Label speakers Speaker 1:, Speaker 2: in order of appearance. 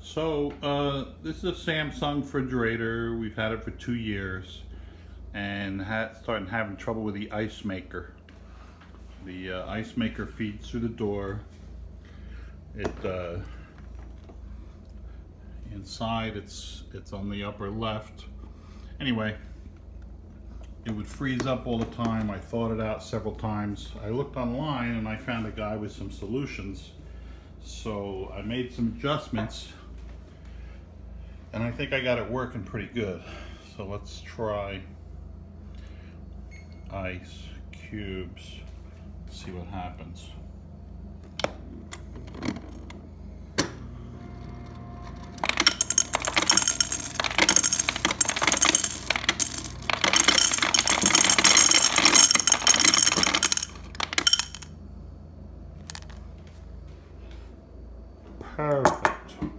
Speaker 1: This is a Samsung refrigerator. We've had it for 2 years and started having trouble with the ice maker. The ice maker feeds through the door. Inside it's on the upper left. Anyway, it would freeze up all the time. I thought it out several times. I looked online and I found a guy with some solutions. So I made some adjustments and I think I got it working pretty good. So let's try ice cubes, see what happens. Perfect.